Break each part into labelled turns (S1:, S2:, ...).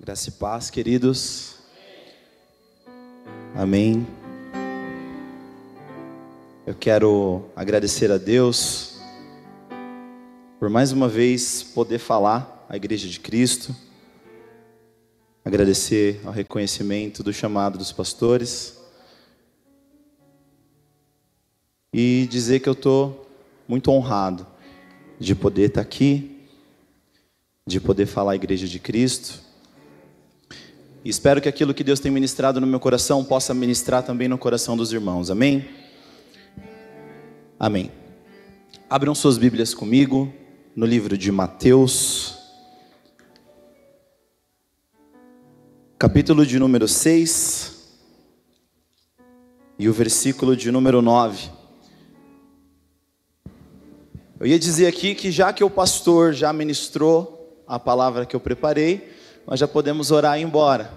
S1: Graça e paz, queridos. Amém. Eu quero agradecer a Deus por mais uma vez poder falar à Igreja de Cristo. Agradecer ao reconhecimento do chamado dos pastores. E dizer que eu estou muito honrado de poder estar aqui, de poder falar à Igreja de Cristo. E espero que aquilo que Deus tem ministrado no meu coração possa ministrar também no coração dos irmãos. Amém? Amém. Abram suas Bíblias comigo no livro de Mateus, capítulo de número 6 e o versículo de número 9. Eu ia dizer aqui que já que o pastor já ministrou a palavra que eu preparei, nós já podemos orar e ir embora.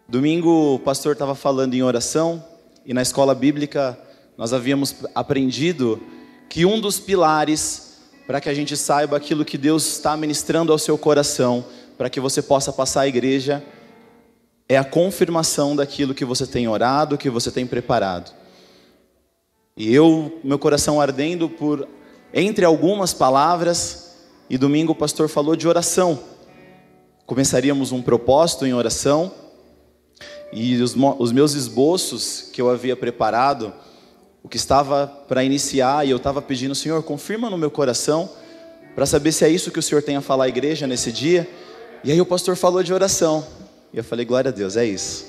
S1: Domingo o pastor estava falando em oração e na escola bíblica nós havíamos aprendido que um dos pilares para que a gente saiba aquilo que Deus está ministrando ao seu coração, para que você possa passar à igreja, é a confirmação daquilo que você tem orado, que você tem preparado. E meu coração ardendo por entre algumas palavras. E domingo o pastor falou de oração. Começaríamos um propósito em oração. E os meus esboços que eu havia preparado, o que estava para iniciar, e eu estava pedindo, Senhor, confirma no meu coração, para saber se é isso que o Senhor tem a falar à igreja nesse dia. E aí o pastor falou de oração. E eu falei, glória a Deus, é isso.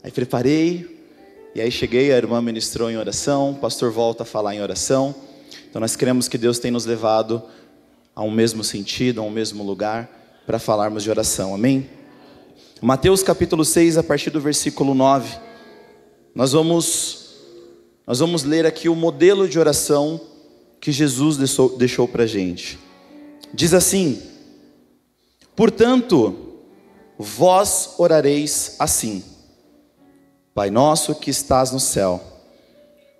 S1: Aí preparei, e aí cheguei, a irmã ministrou em oração, o pastor volta a falar em oração. Então nós cremos que Deus tem nos levado a um mesmo sentido, a um mesmo lugar, para falarmos de oração, amém? Mateus capítulo 6, a partir do versículo 9, nós vamos ler aqui o modelo de oração que Jesus deixou para a gente. Diz assim: portanto, vós orareis assim: Pai nosso que estás no céu,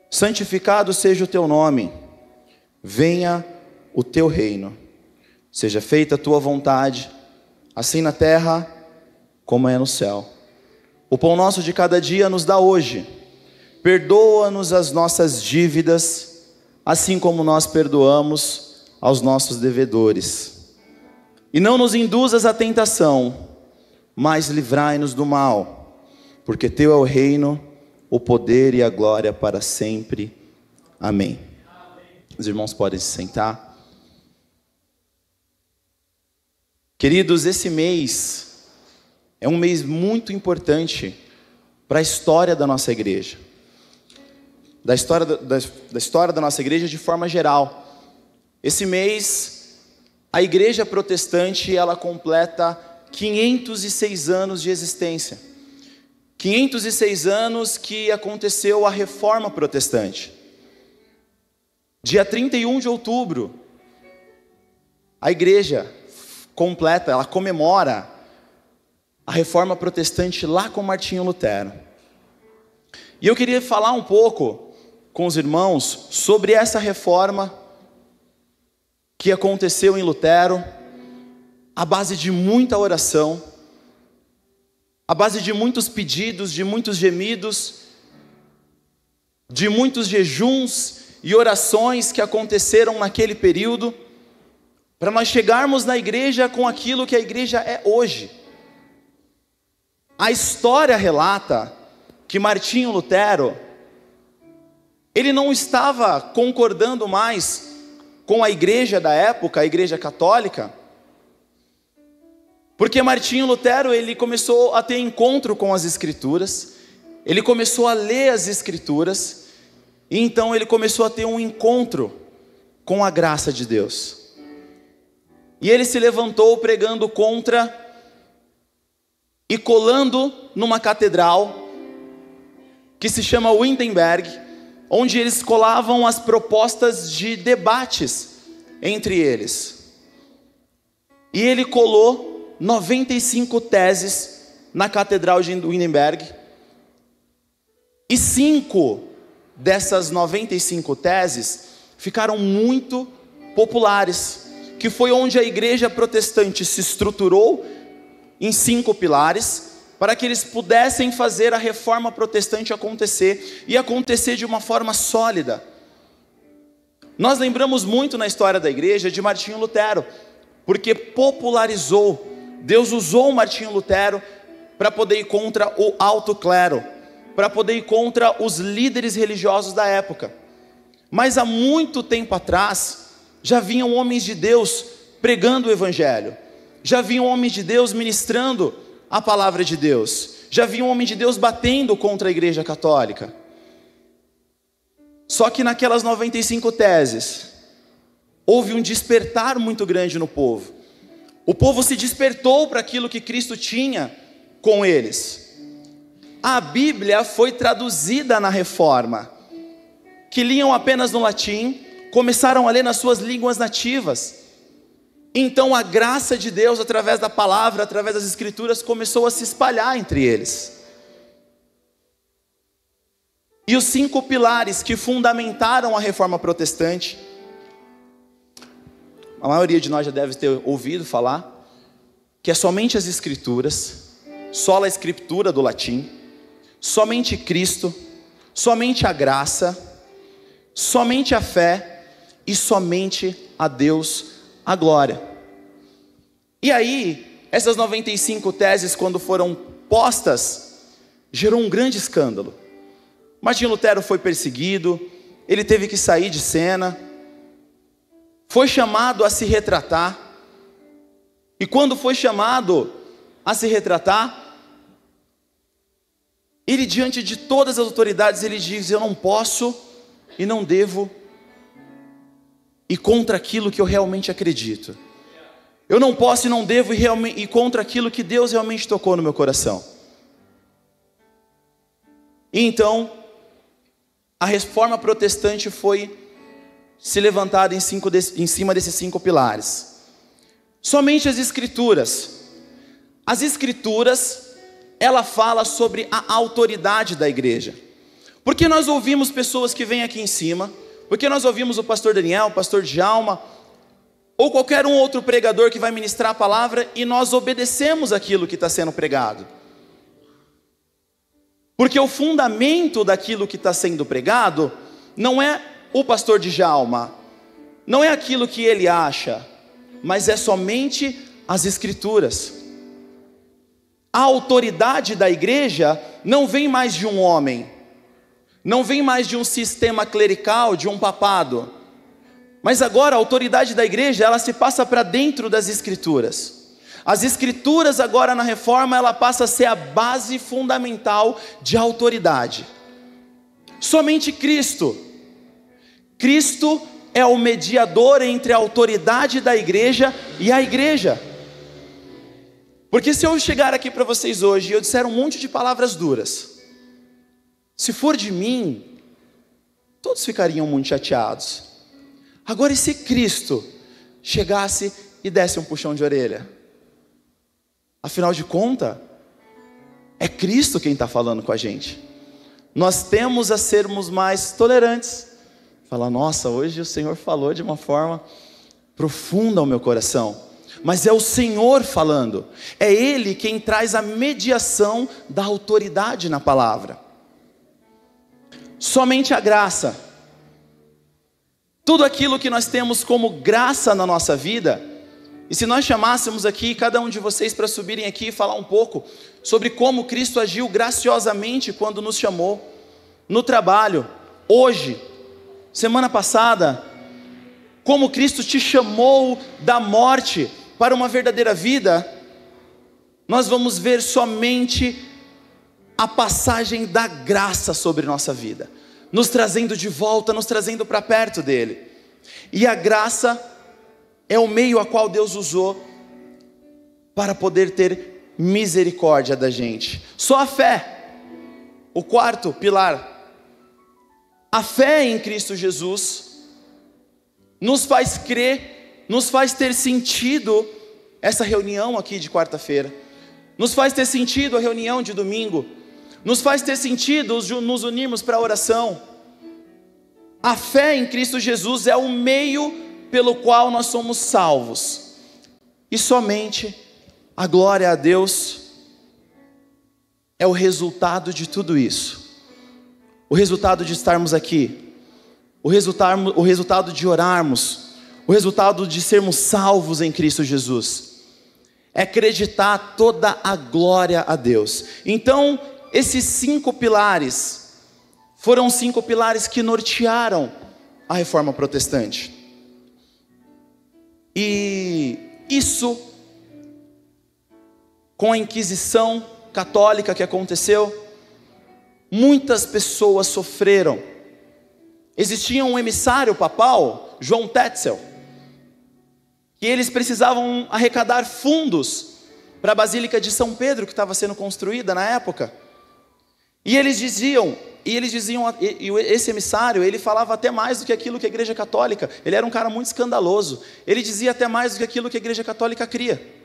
S1: santificado seja o teu nome, venha o teu reino. Seja feita a tua vontade, assim na terra como é no céu. O pão nosso de cada dia nos dá hoje. Perdoa-nos as nossas dívidas, assim como nós perdoamos aos nossos devedores. E não nos induzas à tentação, mas livrai-nos do mal. Porque teu é o reino, o poder e a glória para sempre. Amém. Os irmãos podem se sentar. Queridos, esse mês é um mês muito importante para a história da nossa igreja. Da história da nossa igreja de forma geral. Esse mês, a igreja protestante, ela completa 506 anos de existência. 506 anos que aconteceu a reforma protestante. Dia 31 de outubro, a igreja completa, ela comemora a reforma protestante lá com Martinho Lutero. E eu queria falar um pouco com os irmãos sobre essa reforma que aconteceu em Lutero, à base de muita oração, à base de muitos pedidos, de muitos gemidos, de muitos jejuns e orações que aconteceram naquele período, para nós chegarmos na igreja com aquilo que a igreja é hoje. A história relata que Martinho Lutero, ele não estava concordando mais com a igreja da época, a igreja católica, porque Martinho Lutero, ele começou a ter encontro com as escrituras, ele começou a ler as escrituras, e então ele começou a ter um encontro com a graça de Deus. E ele se levantou pregando contra e colando numa catedral que se chama Wittenberg, onde eles colavam as propostas de debates entre eles. E ele colou 95 teses na catedral de Wittenberg, e 5 dessas 95 teses ficaram muito populares. que foi onde a igreja protestante se estruturou em 5 pilares, para que eles pudessem fazer a reforma protestante acontecer, e acontecer de uma forma sólida. Nós lembramos muito na história da igreja de Martinho Lutero, porque popularizou, Deus usou Martinho Lutero para poder ir contra o alto clero, para poder ir contra os líderes religiosos da época. Mas há muito tempo atrás, já vinham homens de Deus pregando o evangelho, já vinham homens de Deus ministrando a palavra de Deus, já vinham homens de Deus batendo contra a igreja católica. Só que naquelas 95 teses, houve um despertar muito grande no povo. O povo se despertou para aquilo que Cristo tinha com eles. A Bíblia foi traduzida na Reforma, que liam apenas no latim, começaram a ler nas suas línguas nativas. Então a graça de Deus, através da palavra, através das escrituras, começou a se espalhar entre eles. E os 5 pilares que fundamentaram a reforma protestante, a maioria de nós já deve ter ouvido falar, que é somente as escrituras, sola escritura do latim, somente Cristo, somente a graça, somente a fé e somente a Deus a glória. E aí, essas 95 teses, quando foram postas, gerou um grande escândalo. Martinho Lutero foi perseguido, ele teve que sair de cena, foi chamado a se retratar, e quando foi chamado a se retratar, ele, diante de todas as autoridades, ele diz: eu não posso e não devo ir contra aquilo que eu realmente acredito. Eu não posso e não devo ir contra aquilo que Deus realmente tocou no meu coração. E então, a reforma protestante foi se levantada em cima desses 5 pilares. Somente as escrituras. As escrituras, ela fala sobre a autoridade da igreja. Porque nós ouvimos pessoas que vêm aqui em cima, porque nós ouvimos o pastor Daniel, o pastor Djalma, ou qualquer um outro pregador que vai ministrar a palavra, e nós obedecemos aquilo que está sendo pregado. Porque o fundamento daquilo que está sendo pregado não é o pastor Djalma, não é aquilo que ele acha, mas é somente as escrituras. A autoridade da igreja não vem mais de um homem, não vem mais de um sistema clerical, de um papado, mas agora a autoridade da igreja, ela se passa para dentro das escrituras. As escrituras agora na reforma, ela passa a ser a base fundamental de autoridade. Somente Cristo. Cristo é o mediador entre a autoridade da igreja e a igreja. Porque se eu chegar aqui para vocês hoje e eu disser um monte de palavras duras, se for de mim, todos ficariam muito chateados. Agora, e se Cristo chegasse e desse um puxão de orelha? Afinal de contas, é Cristo quem está falando com a gente. Nós temos a sermos mais tolerantes. Falar: nossa, hoje o Senhor falou de uma forma profunda ao meu coração. Mas é o Senhor falando. É Ele quem traz a mediação da autoridade na palavra. Somente a graça. Tudo aquilo que nós temos como graça na nossa vida. E se nós chamássemos aqui cada um de vocês para subirem aqui e falar um pouco sobre como Cristo agiu graciosamente quando nos chamou no trabalho, hoje, semana passada, como Cristo te chamou da morte para uma verdadeira vida, nós vamos ver somente a passagem da graça sobre nossa vida, nos trazendo de volta, nos trazendo para perto dele. E a graça é o meio a qual Deus usou para poder ter misericórdia da gente. Só a fé, o 4º pilar, a fé em Cristo Jesus, nos faz crer, nos faz ter sentido essa reunião aqui de quarta-feira, nos faz ter sentido a reunião de domingo, nos faz ter sentido nos unirmos para a oração. A fé em Cristo Jesus é o meio pelo qual nós somos salvos. E somente a glória a Deus é o resultado de tudo isso. O resultado de estarmos aqui, o resultado de orarmos, o resultado de sermos salvos em Cristo Jesus, é acreditar toda a glória a Deus. Então, esses 5 pilares, foram 5 pilares que nortearam a Reforma Protestante. E isso, com a Inquisição Católica que aconteceu, muitas pessoas sofreram. Existia um emissário papal, João Tetzel, que eles precisavam arrecadar fundos para a Basílica de São Pedro, que estava sendo construída na época. E esse emissário, ele falava até mais do que aquilo que a Igreja Católica, ele era um cara muito escandaloso, ele dizia até mais do que aquilo que a Igreja Católica cria.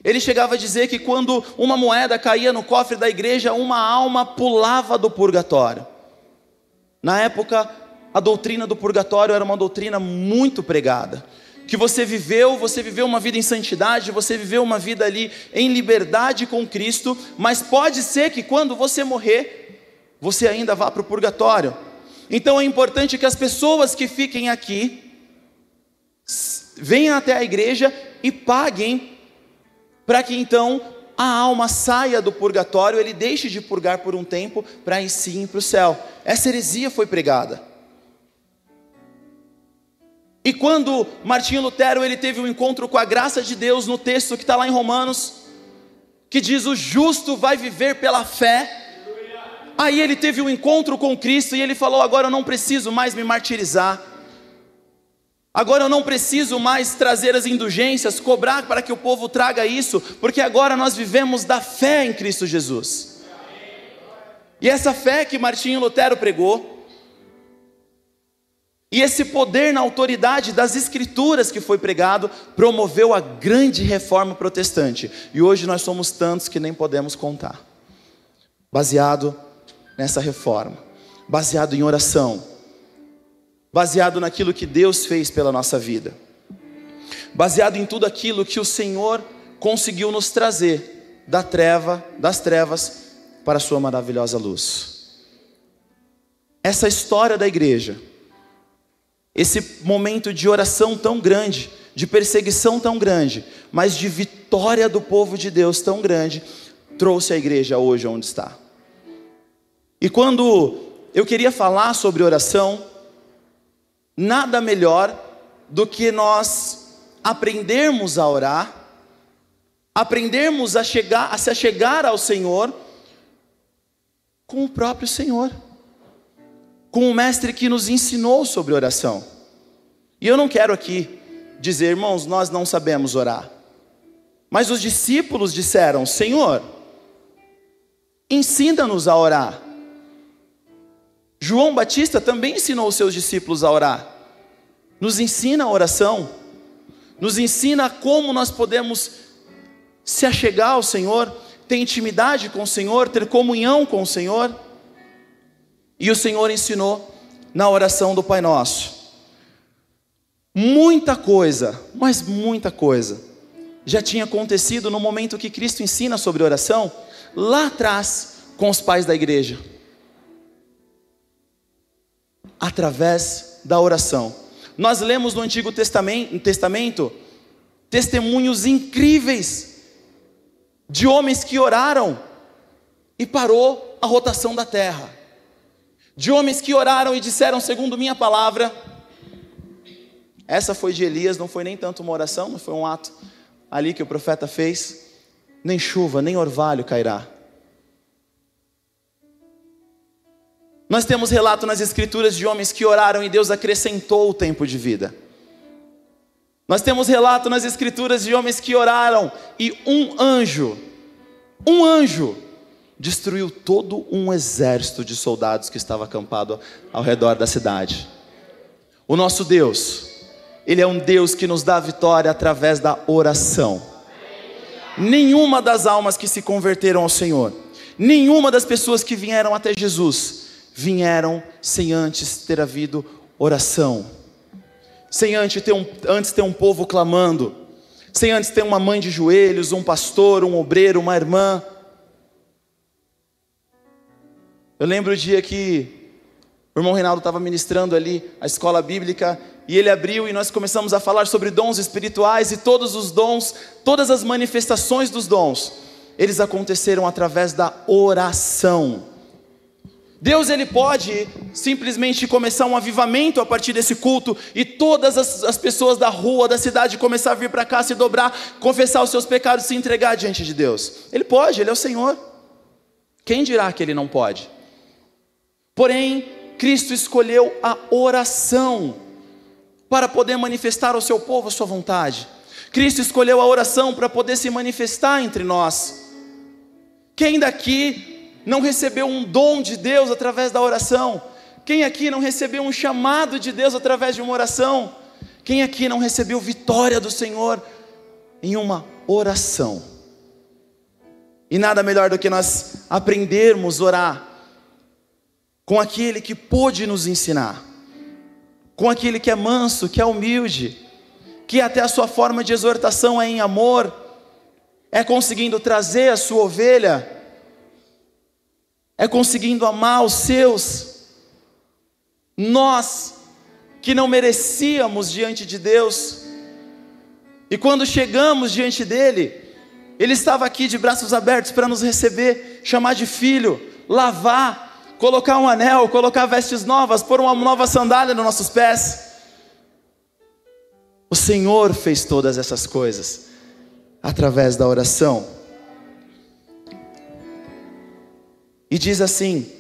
S1: Ele chegava a dizer que quando uma moeda caía no cofre da igreja, uma alma pulava do purgatório. Na época, a doutrina do purgatório era uma doutrina muito pregada, que você viveu uma vida em santidade, você viveu uma vida ali em liberdade com Cristo, mas pode ser que quando você morrer, você ainda vá para o purgatório. Então é importante que as pessoas que fiquem aqui, venham até a igreja e paguem, para que então a alma saia do purgatório, ele deixe de purgar por um tempo, para aí sim ir para o céu. Essa heresia foi pregada. E quando Martinho Lutero ele teve um encontro com a graça de Deus, no texto que está lá em Romanos, que diz: o justo vai viver pela fé. Aí ele teve um encontro com Cristo e ele falou: agora eu não preciso mais me martirizar, agora eu não preciso mais trazer as indulgências, cobrar para que o povo traga isso, porque agora nós vivemos da fé em Cristo Jesus. E essa fé que Martinho Lutero pregou, e esse poder na autoridade das escrituras que foi pregado, promoveu a grande reforma protestante. E hoje nós somos tantos que nem podemos contar. Baseado nessa reforma, baseado em oração, baseado naquilo que Deus fez pela nossa vida, baseado em tudo aquilo que o Senhor conseguiu nos trazer das trevas para a sua maravilhosa luz. Essa história da igreja, esse momento de oração tão grande, de perseguição tão grande, mas de vitória do povo de Deus tão grande, trouxe a igreja hoje onde está. E quando eu queria falar sobre oração, nada melhor do que nós aprendermos a orar, aprendermos a se achegar ao Senhor com o próprio Senhor, com o mestre que nos ensinou sobre oração. E eu não quero aqui dizer, irmãos, nós não sabemos orar, mas os discípulos disseram: Senhor, ensina-nos a orar. João Batista também ensinou os seus discípulos a orar. Nos ensina a oração, nos ensina como nós podemos se achegar ao Senhor, ter intimidade com o Senhor, ter comunhão com o Senhor. E o Senhor ensinou na oração do Pai Nosso. Muita coisa, mas muita coisa, já tinha acontecido no momento que Cristo ensina sobre oração, lá atrás, com os pais da igreja. Através da oração. Nós lemos no Antigo Testamento testemunhos incríveis de homens que oraram e parou a rotação da terra. De homens que oraram e disseram: segundo minha palavra. Essa foi de Elias, não foi nem tanto uma oração, mas foi um ato ali que o profeta fez: nem chuva, nem orvalho cairá. Nós temos relato nas escrituras de homens que oraram e Deus acrescentou o tempo de vida. Nós temos relato nas escrituras de homens que oraram e um anjo destruiu todo um exército de soldados que estava acampado ao redor da cidade. O nosso Deus, Ele é um Deus que nos dá vitória através da oração. Nenhuma das almas que se converteram ao Senhor, nenhuma das pessoas que vieram até Jesus, vieram sem antes ter havido oração. sem antes ter um povo clamando, sem antes ter uma mãe de joelhos, um pastor, um obreiro, uma irmã. Eu lembro o dia que o irmão Reinaldo estava ministrando ali a escola bíblica, e ele abriu e nós começamos a falar sobre dons espirituais, e todos os dons, todas as manifestações dos dons, eles aconteceram através da oração. Deus, ele pode simplesmente começar um avivamento a partir desse culto, e todas as pessoas da rua, da cidade, começar a vir para cá, se dobrar, confessar os seus pecados, se entregar diante de Deus. Ele pode, ele é o Senhor. Quem dirá que ele não pode? Porém, Cristo escolheu a oração para poder manifestar ao seu povo a sua vontade. Cristo escolheu a oração para poder se manifestar entre nós. Quem daqui não recebeu um dom de Deus através da oração? Quem aqui não recebeu um chamado de Deus através de uma oração? Quem aqui não recebeu vitória do Senhor em uma oração? E nada melhor do que nós aprendermos a orar com aquele que pôde nos ensinar, com aquele que é manso, que é humilde, que até a sua forma de exortação é em amor, é conseguindo trazer a sua ovelha, é conseguindo amar os seus. Nós que não merecíamos diante de Deus, e quando chegamos diante dele, ele estava aqui de braços abertos para nos receber, chamar de filho, lavar, colocar um anel, colocar vestes novas, pôr uma nova sandália nos nossos pés. O Senhor fez todas essas coisas através da oração. E diz assim,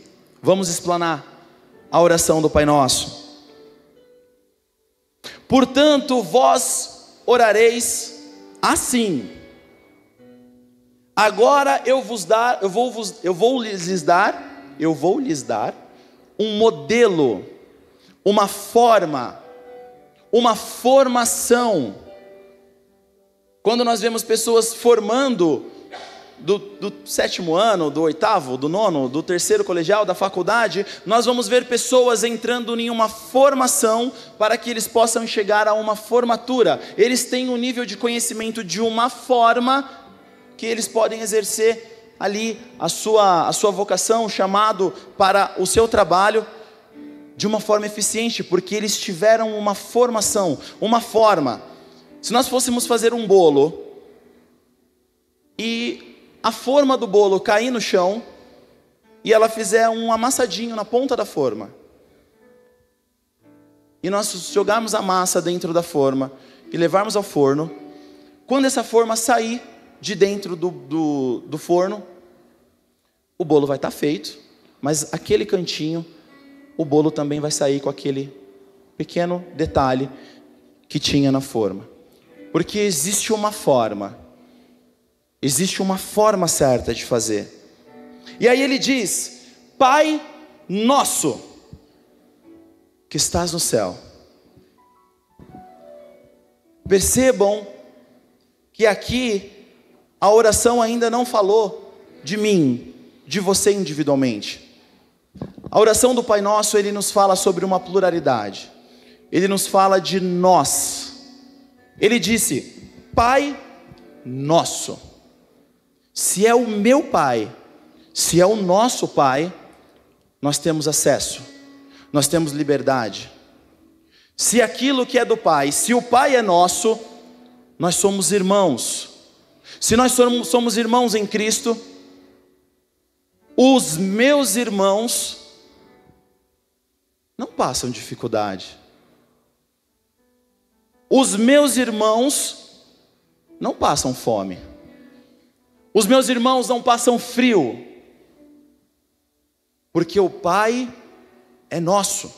S1: vamos explanar a oração do Pai Nosso. Portanto, vós orareis assim: agora eu vou lhes dar um modelo, uma forma, uma formação. Quando nós vemos pessoas formando do 7º ano, do 8º, do 9º, do 3º colegial, da faculdade, nós vamos ver pessoas entrando em uma formação para que eles possam chegar a uma formatura. Eles têm um nível de conhecimento de uma forma que eles podem exercer ali a sua vocação, chamado para o seu trabalho de uma forma eficiente, porque eles tiveram uma formação, uma forma. Se nós fôssemos fazer um bolo e a forma do bolo cair no chão e ela fizer um amassadinho na ponta da forma, e nós jogarmos a massa dentro da forma e levarmos ao forno, quando essa forma sair de dentro do forno, o bolo vai estar feito, mas aquele cantinho, o bolo também vai sair com aquele pequeno detalhe que tinha na forma. Porque existe uma forma certa de fazer. E aí ele diz: Pai nosso, que estás no céu. Percebam que aqui a oração ainda não falou de mim, de você individualmente. A oração do Pai Nosso, ele nos fala sobre uma pluralidade. Ele nos fala de nós. Ele disse: Pai nosso. Se é o meu Pai, se é o nosso Pai, nós temos acesso, nós temos liberdade. Se aquilo que é do Pai, se o Pai é nosso, nós somos irmãos. Se nós somos irmãos em Cristo, os meus irmãos não passam dificuldade. Os meus irmãos não passam fome. Os meus irmãos não passam frio. Porque o Pai é nosso.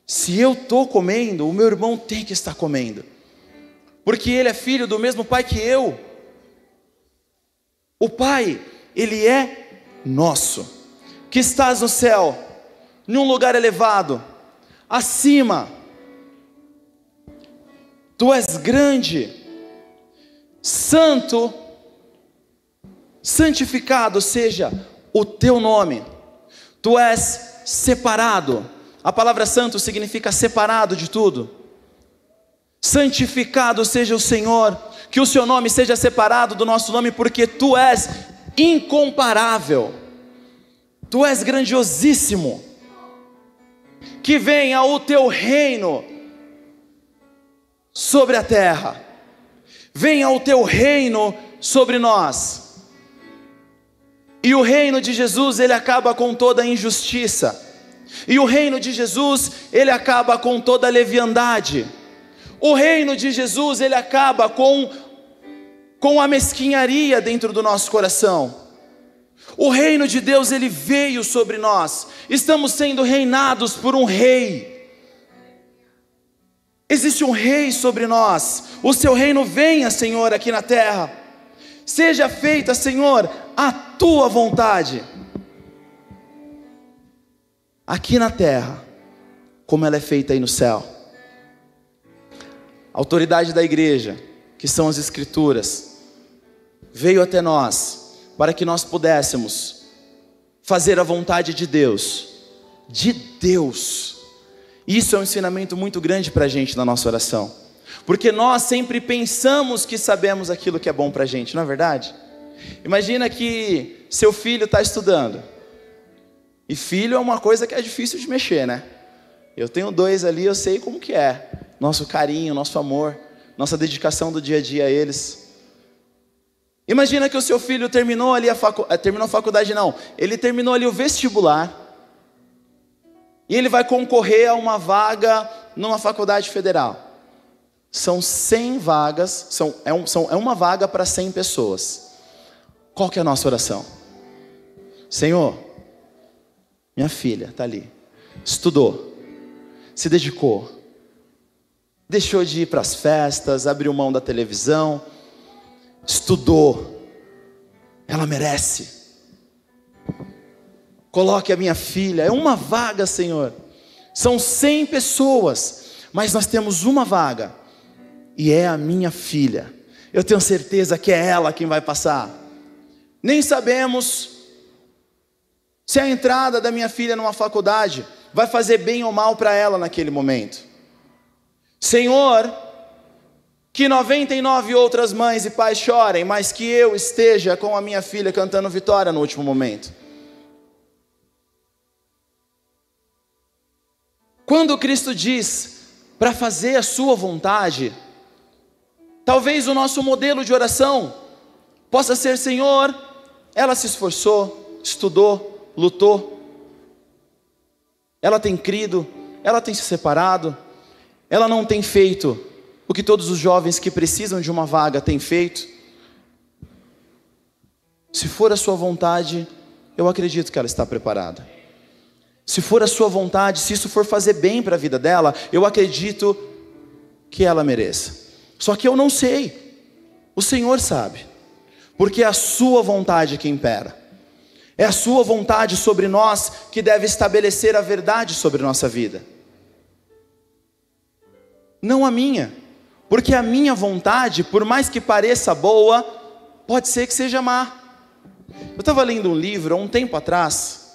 S1: Se eu estou comendo, o meu irmão tem que estar comendo. Porque ele é filho do mesmo Pai que eu. O Pai, ele é nosso. Que estás no céu, num lugar elevado, acima. Tu és grande, santo, santificado seja o teu nome. Tu és separado. A palavra santo significa separado de tudo. Santificado seja o Senhor, que o seu nome seja separado do nosso nome, porque tu és incomparável, tu és grandiosíssimo. Que venha o teu reino sobre a terra, venha o teu reino sobre nós. E o reino de Jesus, ele acaba com toda a injustiça. E o reino de Jesus, ele acaba com toda a leviandade. O reino de Jesus, ele acaba com a mesquinharia dentro do nosso coração. O reino de Deus, ele veio sobre nós. Estamos sendo reinados por um rei. Existe um rei sobre nós. O seu reino venha, Senhor, aqui na terra. Seja feita, Senhor, a tua vontade, aqui na terra, como ela é feita aí no céu. A autoridade da igreja, que são as Escrituras, veio até nós, para que nós pudéssemos fazer a vontade de Deus. De Deus. Isso é um ensinamento muito grande para a gente na nossa oração. Porque nós sempre pensamos que sabemos aquilo que é bom para a gente, não é verdade? Imagina que seu filho está estudando. E filho é uma coisa que é difícil de mexer, né? Eu tenho 2 ali, eu sei como que é. Nosso carinho, nosso amor, nossa dedicação do dia a dia a eles. Imagina que o seu filho terminou ali terminou a faculdade, não. Ele terminou ali o vestibular. E ele vai concorrer a uma vaga numa faculdade federal. São 100 vagas, é uma vaga para 100 pessoas. Qual que é a nossa oração? Senhor, minha filha está ali, estudou, se dedicou, deixou de ir para as festas, abriu mão da televisão, estudou, ela merece. Coloque a minha filha, é uma vaga, Senhor. São 100 pessoas, mas nós temos uma vaga, e é a minha filha. Eu tenho certeza que é ela quem vai passar. Nem sabemos se a entrada da minha filha numa faculdade vai fazer bem ou mal para ela naquele momento. Senhor, que 99 outras mães e pais chorem, mas que eu esteja com a minha filha cantando vitória no último momento. Quando Cristo diz para fazer a sua vontade, talvez o nosso modelo de oração possa ser: Senhor, ela se esforçou, estudou, lutou, ela tem crido, ela tem se separado, ela não tem feito o que todos os jovens que precisam de uma vaga têm feito. Se for a sua vontade, eu acredito que ela está preparada. Se for a sua vontade, se isso for fazer bem para a vida dela, eu acredito que ela mereça. Só que eu não sei, o Senhor sabe, porque é a sua vontade que impera. É a sua vontade sobre nós que deve estabelecer a verdade sobre nossa vida. Não a minha, porque a minha vontade, por mais que pareça boa, pode ser que seja má. Eu estava lendo um livro há um tempo atrás,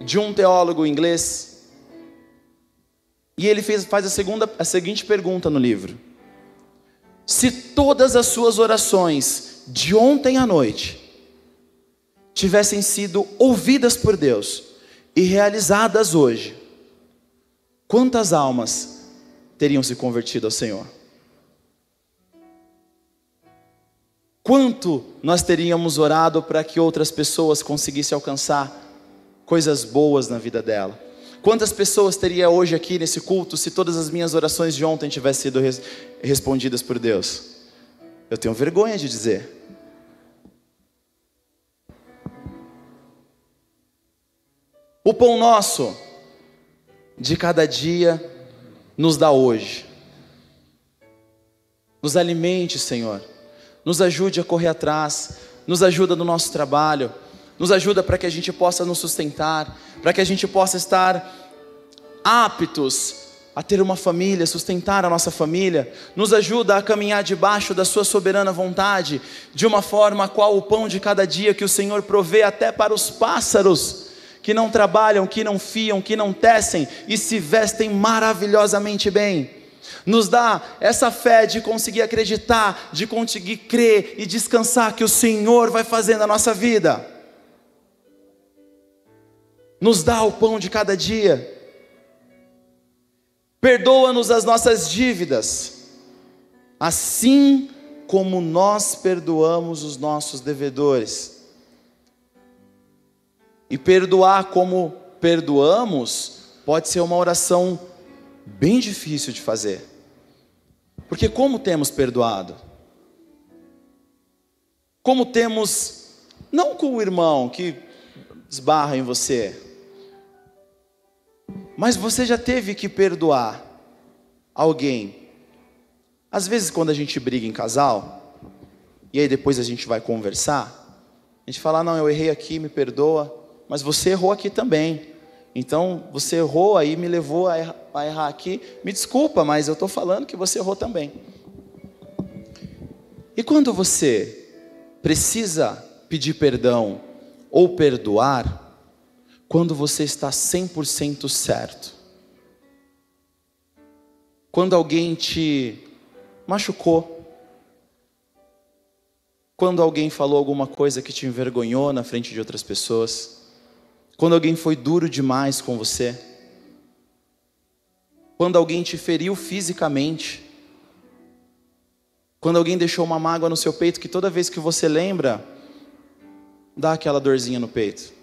S1: de um teólogo inglês, e ele faz a seguinte pergunta no livro: se todas as suas orações de ontem à noite tivessem sido ouvidas por Deus e realizadas hoje, quantas almas teriam se convertido ao Senhor? Quanto nós teríamos orado para que outras pessoas conseguissem alcançar coisas boas na vida dela? Quantas pessoas teria hoje aqui nesse culto se todas as minhas orações de ontem tivessem sido respondidas por Deus? Eu tenho vergonha de dizer. O pão nosso de cada dia nos dá hoje. Nos alimente, Senhor. Nos ajude a correr atrás. Nos ajuda no nosso trabalho. Nos ajuda para que a gente possa nos sustentar, para que a gente possa estar aptos a ter uma família, sustentar a nossa família. Nos ajuda a caminhar debaixo da sua soberana vontade, de uma forma a qual o pão de cada dia que o Senhor provê até para os pássaros que não trabalham, que não fiam, que não tecem e se vestem maravilhosamente bem. Nos dá essa fé de conseguir acreditar, de conseguir crer e descansar que o Senhor vai fazer na nossa vida. Nos dá o pão de cada dia. Perdoa-nos as nossas dívidas, assim como nós perdoamos os nossos devedores. E perdoar como perdoamos pode ser uma oração bem difícil de fazer. Porque como temos perdoado? Como temos, não com o irmão que esbarra em você, mas você já teve que perdoar alguém. Às vezes quando a gente briga em casal, e aí depois a gente vai conversar, a gente fala, não, eu errei aqui, me perdoa, mas você errou aqui também. Então você errou aí, me levou a errar aqui, me desculpa, mas eu estou falando que você errou também. E quando você precisa pedir perdão ou perdoar, quando você está 100% certo. Quando alguém te machucou. Quando alguém falou alguma coisa que te envergonhou na frente de outras pessoas. Quando alguém foi duro demais com você. Quando alguém te feriu fisicamente. Quando alguém deixou uma mágoa no seu peito que toda vez que você lembra, dá aquela dorzinha no peito.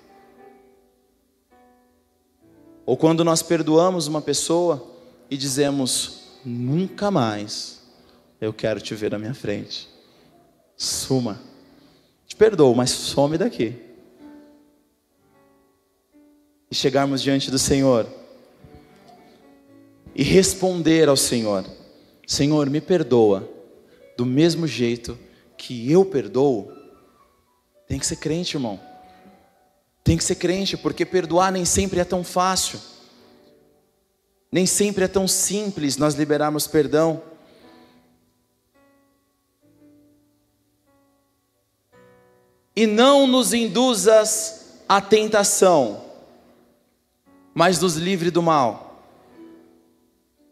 S1: Ou quando nós perdoamos uma pessoa e dizemos, nunca mais eu quero te ver na minha frente. Suma. Te perdoo, mas some daqui. E chegarmos diante do Senhor e responder ao Senhor, Senhor, me perdoa, do mesmo jeito que eu perdoo. Tem que ser crente, irmão. Tem que ser crente, porque perdoar nem sempre é tão fácil. Nem sempre é tão simples nós liberarmos perdão. E não nos induzas à tentação, mas nos livre do mal.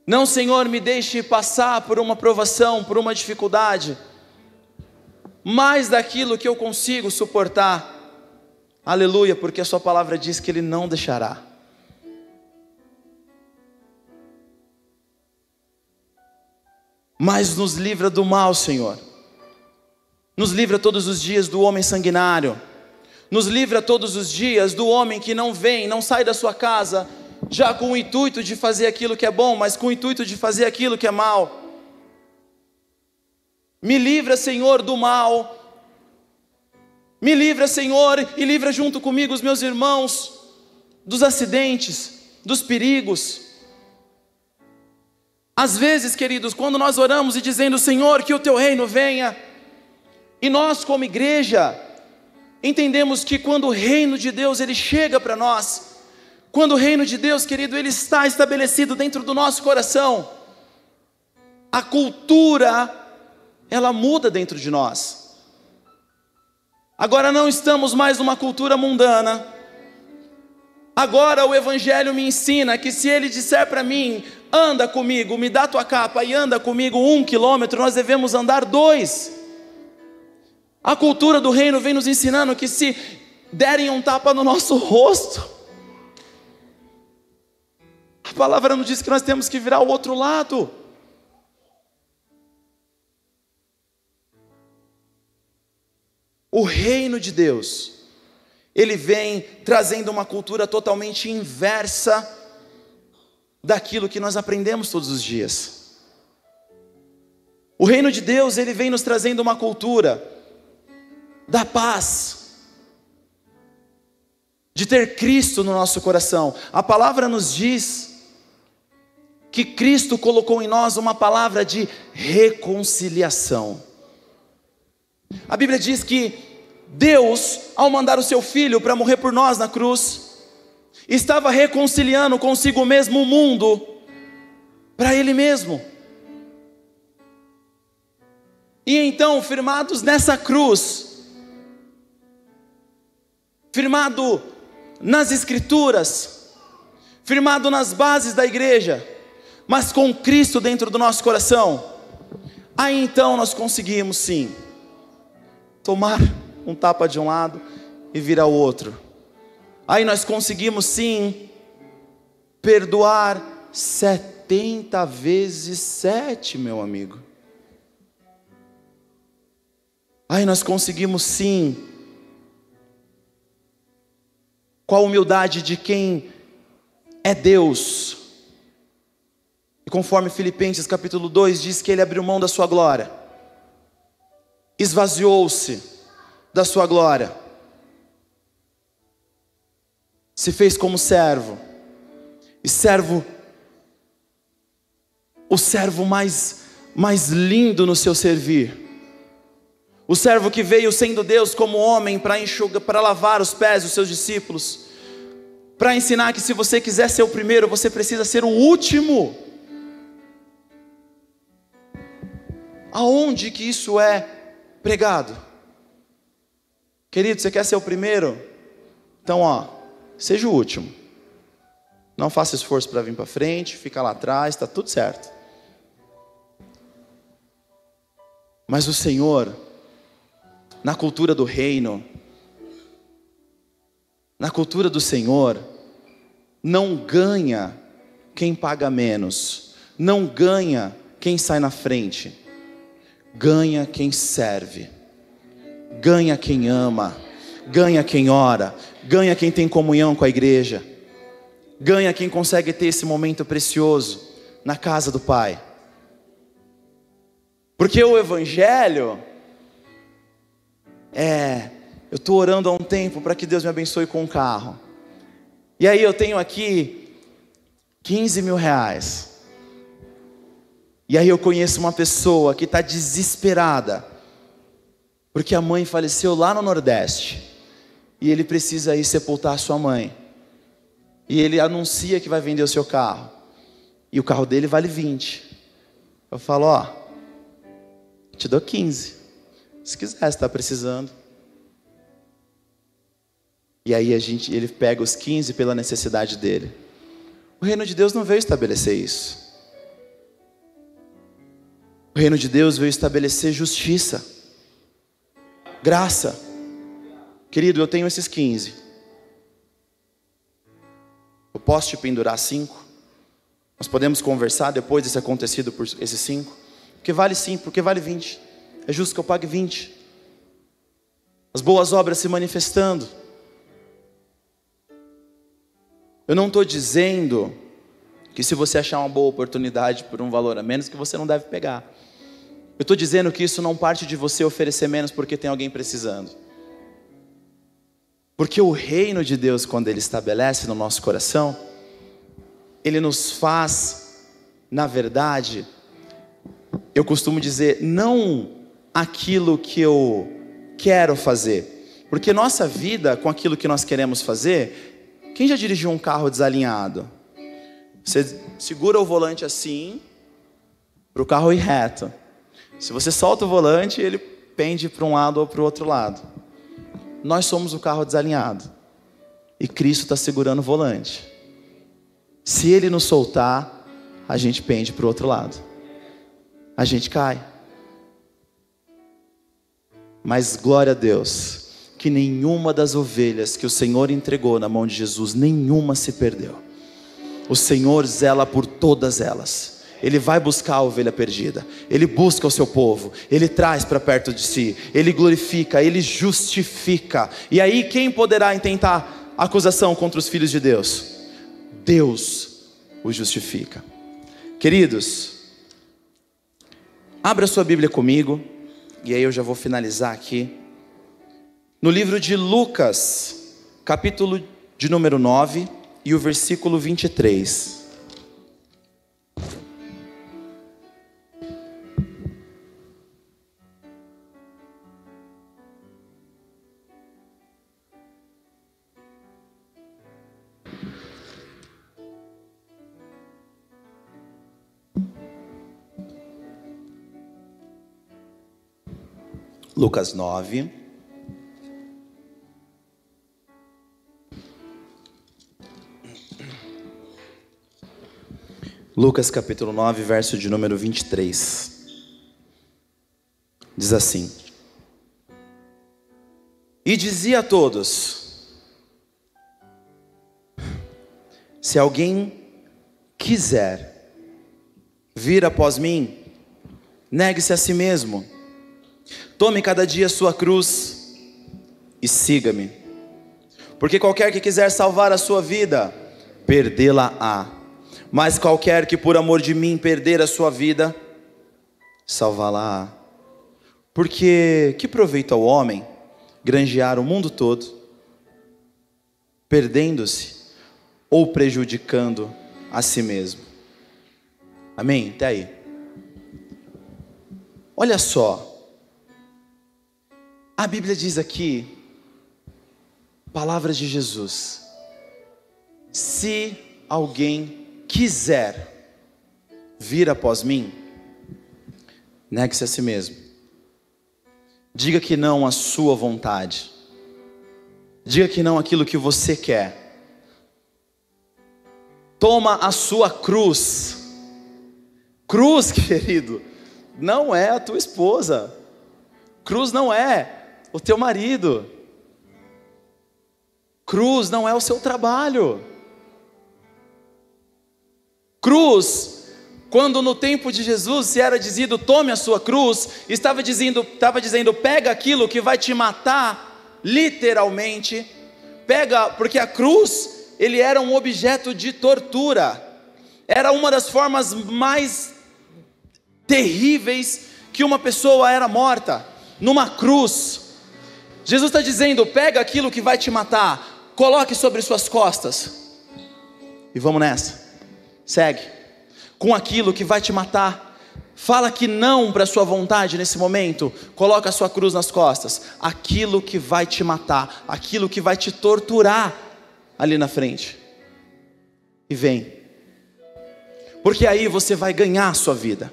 S1: Não, Senhor, me deixe passar por uma provação, por uma dificuldade, mais daquilo que eu consigo suportar. Aleluia, porque a sua palavra diz que Ele não deixará. Mas nos livra do mal, Senhor. Nos livra todos os dias do homem sanguinário. Nos livra todos os dias do homem que não vem, não sai da sua casa, já com o intuito de fazer aquilo que é bom, mas com o intuito de fazer aquilo que é mal. Me livra, Senhor, do mal. Me livra, Senhor, e livra junto comigo os meus irmãos dos acidentes, dos perigos. Às vezes, queridos, quando nós oramos e dizendo, Senhor, que o Teu reino venha, e nós como igreja, entendemos que quando o reino de Deus, ele chega para nós, quando o reino de Deus, querido, ele está estabelecido dentro do nosso coração, a cultura, ela muda dentro de nós. Agora não estamos mais numa cultura mundana. Agora o Evangelho me ensina que se Ele disser para mim, anda comigo, me dá tua capa e anda comigo 1 quilômetro, nós devemos andar 2. A cultura do reino vem nos ensinando que se derem um tapa no nosso rosto, a palavra nos diz que nós temos que virar o outro lado. O reino de Deus, ele vem trazendo uma cultura totalmente inversa daquilo que nós aprendemos todos os dias. O reino de Deus, ele vem nos trazendo uma cultura da paz, de ter Cristo no nosso coração. A palavra nos diz que Cristo colocou em nós uma palavra de reconciliação. A Bíblia diz que Deus, ao mandar o seu Filho para morrer por nós na cruz, estava reconciliando consigo mesmo o mundo, para Ele mesmo. E então, firmados nessa cruz, firmado nas Escrituras, firmado nas bases da igreja, mas com Cristo dentro do nosso coração, aí então nós conseguimos sim tomar um tapa de um lado e virar o outro. Aí nós conseguimos sim perdoar 70 vezes 7, meu amigo. Aí nós conseguimos sim, com a humildade de quem é Deus. E conforme Filipenses capítulo 2 diz que Ele abriu mão da sua glória, esvaziou-se da sua glória, se fez como servo, e o servo mais lindo no seu servir, o servo que veio sendo Deus como homem para lavar os pés dos seus discípulos, para ensinar que se você quiser ser o primeiro, você precisa ser o último. Aonde que isso é pregado? Querido, você quer ser o primeiro? Então seja o último. Não faça esforço para vir para frente, fica lá atrás, está tudo certo. Mas o Senhor, na cultura do reino, na cultura do Senhor, não ganha quem paga menos, não ganha quem sai na frente, ganha quem serve, ganha quem ama, ganha quem ora, ganha quem tem comunhão com a igreja, ganha quem consegue ter esse momento precioso na casa do Pai. Porque o Evangelho eu estou orando há um tempo para que Deus me abençoe com um carro, e aí eu tenho aqui 15 mil reais, e aí eu conheço uma pessoa que está desesperada, porque a mãe faleceu lá no Nordeste, e ele precisa ir sepultar a sua mãe, e ele anuncia que vai vender o seu carro, e o carro dele vale 20, eu falo, te dou 15, se quiser, você está precisando. E aí ele pega os 15 pela necessidade dele. O reino de Deus não veio estabelecer isso. O reino de Deus veio estabelecer justiça, graça. Querido, eu tenho esses 15. Eu posso te pendurar 5? Nós podemos conversar depois desse acontecido por esses 5? Porque vale 5, porque vale 20. É justo que eu pague 20. As boas obras se manifestando. Eu não estou dizendo que se você achar uma boa oportunidade por um valor a menos, que você não deve pegar. Eu estou dizendo que isso não parte de você oferecer menos porque tem alguém precisando. Porque o reino de Deus, quando Ele estabelece no nosso coração, Ele nos faz, na verdade, eu costumo dizer, não aquilo que eu quero fazer. Porque nossa vida, com aquilo que nós queremos fazer... Quem já dirigiu um carro desalinhado? Você segura o volante assim, para o carro ir reto. Se você solta o volante, ele pende para um lado ou para o outro lado. Nós somos o carro desalinhado. E Cristo está segurando o volante. Se Ele nos soltar, a gente pende para o outro lado. A gente cai. Mas glória a Deus, que nenhuma das ovelhas que o Senhor entregou na mão de Jesus, nenhuma se perdeu. O Senhor zela por todas elas. Ele vai buscar a ovelha perdida. Ele busca o seu povo. Ele traz para perto de si. Ele glorifica, Ele justifica. E aí quem poderá intentar acusação contra os filhos de Deus? Deus os justifica. Queridos, abra sua Bíblia comigo, e aí eu já vou finalizar aqui. No livro de Lucas, capítulo de número 9, e o versículo 23. Lucas 9. Lucas capítulo 9, verso de número 23. Diz assim: E dizia a todos: se alguém quiser vir após mim, negue-se a si mesmo, tome cada dia sua cruz e siga-me. Porque qualquer que quiser salvar a sua vida, perdê-la-á. Mas qualquer que por amor de mim perder a sua vida, salvá-la-á. Porque que proveito ao homem granjear o mundo todo, perdendo-se ou prejudicando a si mesmo? Amém? Até aí. Olha só, a Bíblia diz aqui, palavras de Jesus: se alguém quiser vir após mim, negue-se a si mesmo, diga que não à sua vontade, diga que não àquilo que você quer, toma a sua cruz. Cruz, querido, não é a tua esposa, cruz não é o teu marido, cruz não é o seu trabalho. Cruz, quando no tempo de Jesus se era dizido tome a sua cruz, estava dizendo pega aquilo que vai te matar, literalmente, pega, porque a cruz, ele era um objeto de tortura, era uma das formas mais terríveis que uma pessoa era morta, numa cruz. Jesus está dizendo, pega aquilo que vai te matar, coloque sobre suas costas, e vamos nessa. Segue com aquilo que vai te matar. Fala que não para a sua vontade nesse momento. Coloca a sua cruz nas costas. Aquilo que vai te matar, aquilo que vai te torturar ali na frente. E vem. Porque aí você vai ganhar a sua vida.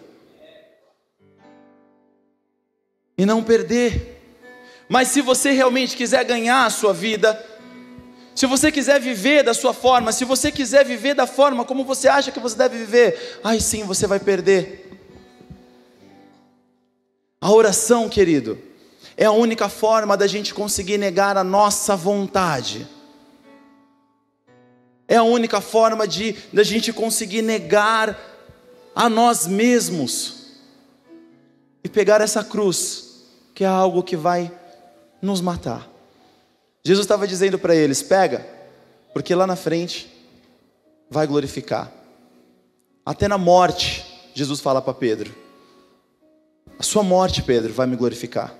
S1: E não perder. Mas se você realmente quiser ganhar a sua vida, se você quiser viver da sua forma, se você quiser viver da forma como você acha que você deve viver, aí sim você vai perder. A oração, querido, é a única forma da gente conseguir negar a nossa vontade. É a única forma da gente conseguir negar a nós mesmos. E pegar essa cruz, que é algo que vai nos matar. Jesus estava dizendo para eles, pega, porque lá na frente vai glorificar. Até na morte, Jesus fala para Pedro, a sua morte, Pedro, vai me glorificar.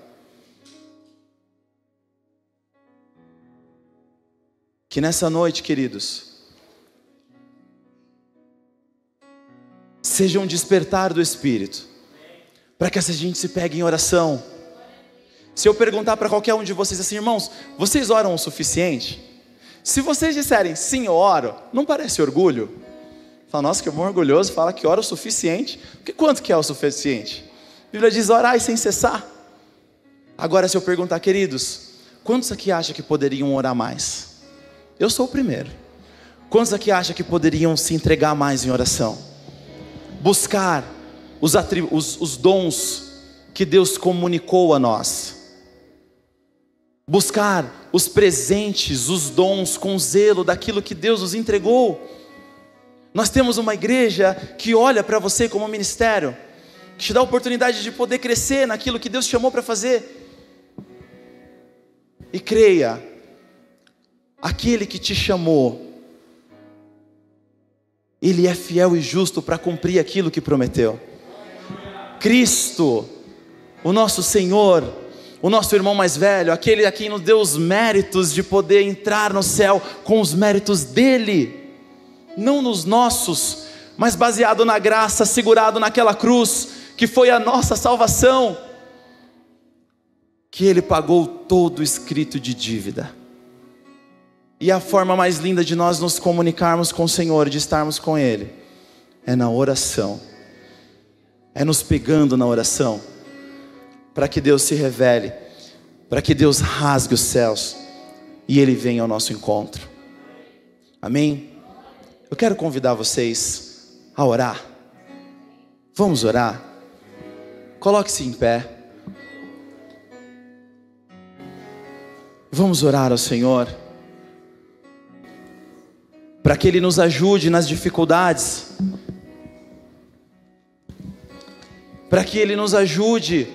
S1: Que nessa noite, queridos, seja um despertar do Espírito, para que essa gente se pegue em oração. Se eu perguntar para qualquer um de vocês assim, irmãos, vocês oram o suficiente? Se vocês disserem, sim, eu oro, não parece orgulho? Fala, nossa, que bom orgulhoso, fala que ora o suficiente. Porque quanto que é o suficiente? A Bíblia diz, orai sem cessar. Agora se eu perguntar, queridos, quantos aqui acham que poderiam orar mais? Eu sou o primeiro. Quantos aqui acham que poderiam se entregar mais em oração? Buscar os dons que Deus comunicou a nós. Buscar os presentes, os dons com zelo daquilo que Deus nos entregou. Nós temos uma igreja que olha para você como ministério, que te dá a oportunidade de poder crescer naquilo que Deus te chamou para fazer. E creia, aquele que te chamou, Ele é fiel e justo para cumprir aquilo que prometeu. Cristo, o nosso Senhor, o nosso irmão mais velho, aquele a quem nos deu os méritos de poder entrar no céu com os méritos dele, não nos nossos, mas baseado na graça, segurado naquela cruz, que foi a nossa salvação, que ele pagou todo o escrito de dívida. E a forma mais linda de nós nos comunicarmos com o Senhor, de estarmos com Ele, é na oração, é nos pegando na oração, para que Deus se revele, para que Deus rasgue os céus e Ele venha ao nosso encontro. Amém? Eu quero convidar vocês a orar. Vamos orar? Coloque-se em pé. Vamos orar ao Senhor, para que Ele nos ajude nas dificuldades, para que Ele nos ajude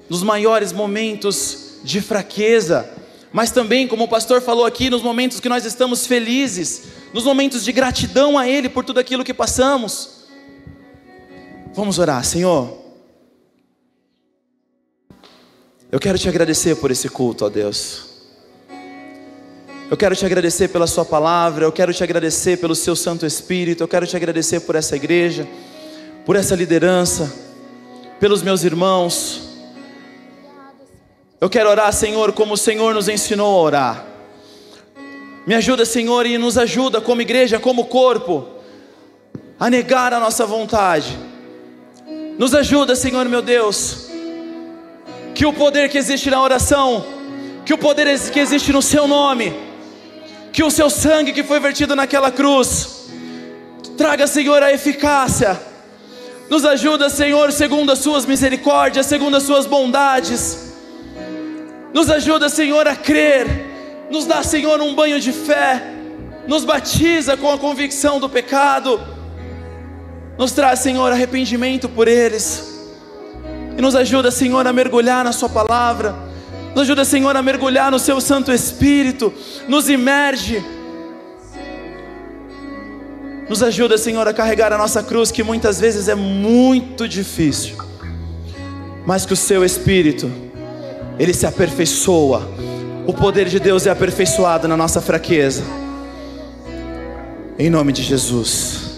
S1: nos maiores momentos de fraqueza, mas também, como o pastor falou aqui, nos momentos que nós estamos felizes, nos momentos de gratidão a Ele por tudo aquilo que passamos. Vamos orar. Senhor, eu quero te agradecer por esse culto, ó Deus. Eu quero te agradecer pela sua palavra, eu quero te agradecer pelo seu Santo Espírito, eu quero te agradecer por essa igreja, por essa liderança, pelos meus irmãos. Eu quero orar, Senhor, como o Senhor nos ensinou a orar. Me ajuda, Senhor, e nos ajuda como igreja, como corpo, a negar a nossa vontade. Nos ajuda, Senhor, meu Deus, que o poder que existe na oração, que o poder que existe no seu nome, que o seu sangue que foi vertido naquela cruz, traga, Senhor, a eficácia. Nos ajuda, Senhor, segundo as suas misericórdias, segundo as suas bondades. Nos ajuda, Senhor, a crer. Nos dá, Senhor, um banho de fé. Nos batiza com a convicção do pecado. Nos traz, Senhor, arrependimento por eles. E nos ajuda, Senhor, a mergulhar na sua palavra. Nos ajuda, Senhor, a mergulhar no seu Santo Espírito. Nos imerge. Nos ajuda, Senhor, a carregar a nossa cruz, que muitas vezes é muito difícil, mas que o seu Espírito, Ele se aperfeiçoa. O poder de Deus é aperfeiçoado na nossa fraqueza. Em nome de Jesus.